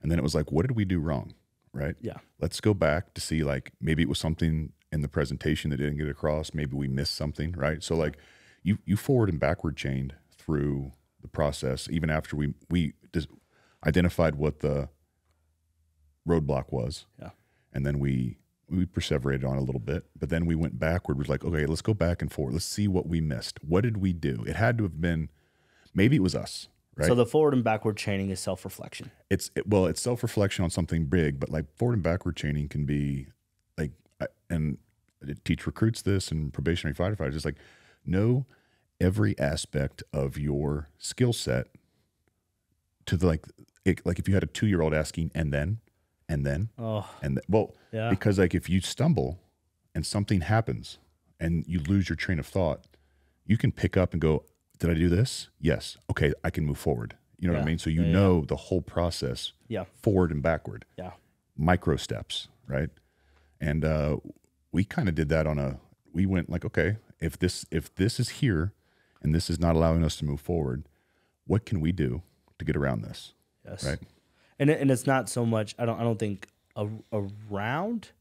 and then it was like, what did we do wrong, right? Yeah. Let's go back to see, like, maybe it was something in the presentation that didn't get across. Maybe we missed something, right? So like you forward and backward chained through the process, even after we just identified what the roadblock was. Yeah. And then we perseverated on a little bit, but then we went backward. We're like, okay, let's go back and forward. Let's see what we missed. What did we do? It had to have been, maybe it was us, right? So the forward and backward chaining is self-reflection. It's self-reflection on something big, but like forward and backward chaining can be like, and I teach recruits this and probationary firefighters, it's like, know every aspect of your skill set to the, like if you had a 2-year-old asking, and then, because like if you stumble and something happens and you lose your train of thought, you can pick up and go, did I do this? Yes. Okay, I can move forward. You know what I mean? So you know the whole process, forward and backward, micro steps, right? And we kind of did that we went like, okay, if this is here and this is not allowing us to move forward, what can we do to get around this? Yes. Right. And it's not so much, I don't think around.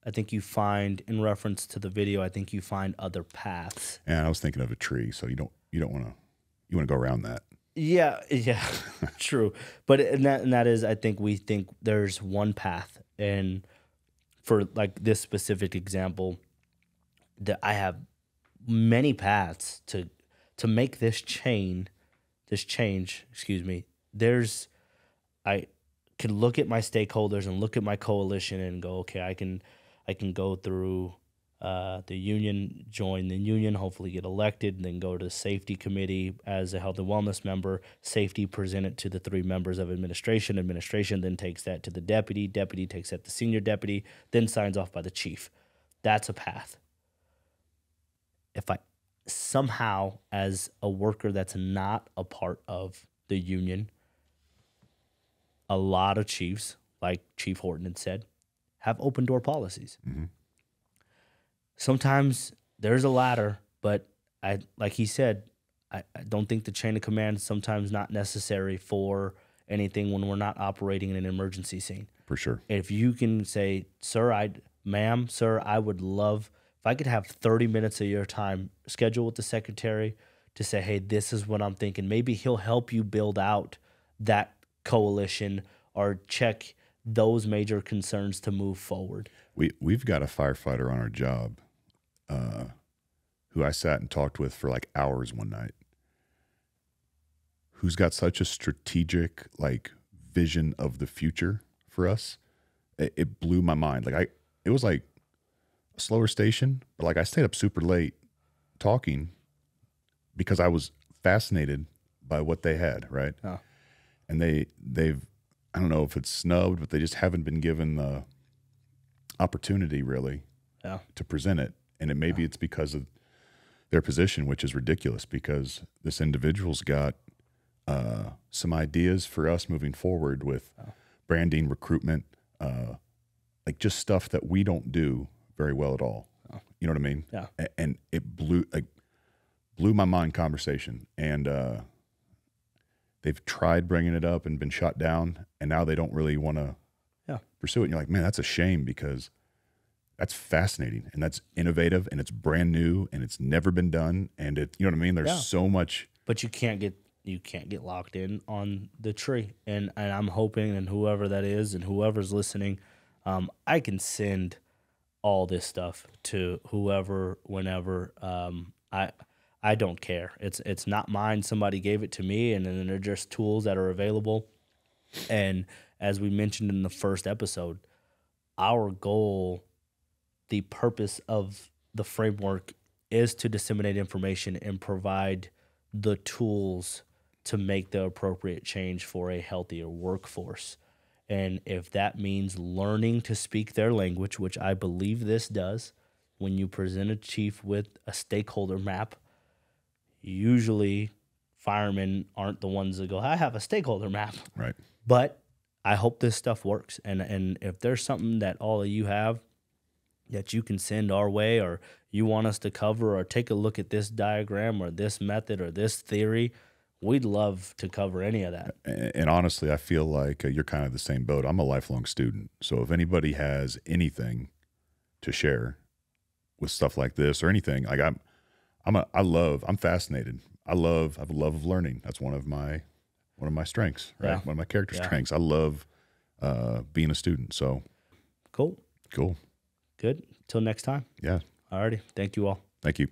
I think you find, in reference to the video, I think you find other paths. And I was thinking of a tree, so you want to go around that. Yeah, true. But and that is, I think we think there's one path, and for like this specific example, that I have many paths to make this change. Excuse me. I can look at my stakeholders and look at my coalition and go, okay, I can go through the union, join the union, hopefully get elected, and then go to the safety committee as a health and wellness member. Safety present it to the 3 members of administration. Administration then takes that to the deputy. Deputy takes that to senior deputy, then signs off by the chief. That's a path. If I somehow, as a worker that's not a part of the union, a lot of chiefs, like Chief Horton had said, have open door policies. Mm-hmm. Sometimes there's a ladder But like he said, I don't think the chain of command is sometimes not necessary for anything when we're not operating in an emergency scene. For sure. If you can say, ma'am, sir, I would love if I could have 30 minutes of your time scheduled with the secretary to say, hey, this is what I'm thinking. Maybe he'll help you build out that coalition or check those major concerns to move forward. We've got a firefighter on our job who I sat and talked with for like hours one night, who's got such a strategic like vision of the future for us. It blew my mind. Like it was like a slower station, but like I stayed up super late talking because I was fascinated by what they had, right? Oh. And they've I don't know if it's snubbed, but they just haven't been given the opportunity really to present it. And maybe it's because of their position, which is ridiculous because this individual's got some ideas for us moving forward with branding, recruitment, like just stuff that we don't do very well at all. You know what I mean? Yeah. And it blew my mind conversation. And they've tried bringing it up and been shot down, and now they don't really want to pursue it. And you're like, man, that's a shame because that's fascinating and that's innovative and it's brand new and it's never been done. And it, you know what I mean? There's so much. But you can't get locked in on the tree. And I'm hoping, and whoever that is and whoever's listening, I can send all this stuff to whoever, whenever. I don't care. It's not mine. Somebody gave it to me, and then they're just tools that are available. And as we mentioned in the first episode, our goal, the purpose of the framework is to disseminate information and provide the tools to make the appropriate change for a healthier workforce. And if that means learning to speak their language, which I believe this does, when you present a chief with a stakeholder map, usually firemen aren't the ones that go, I have a stakeholder map. Right. But I hope this stuff works. And if there's something that all of you have that you can send our way, or you want us to cover, or take a look at this diagram or this method or this theory, we'd love to cover any of that. And honestly, I feel like you're kind of the same boat. I'm a lifelong student. So if anybody has anything to share with stuff like this or anything, like I'm fascinated. I have a love of learning. That's one of my strengths, right? Yeah. One of my character strengths. I love being a student. So Cool. Good. Till next time. Yeah. Alrighty. Thank you all. Thank you.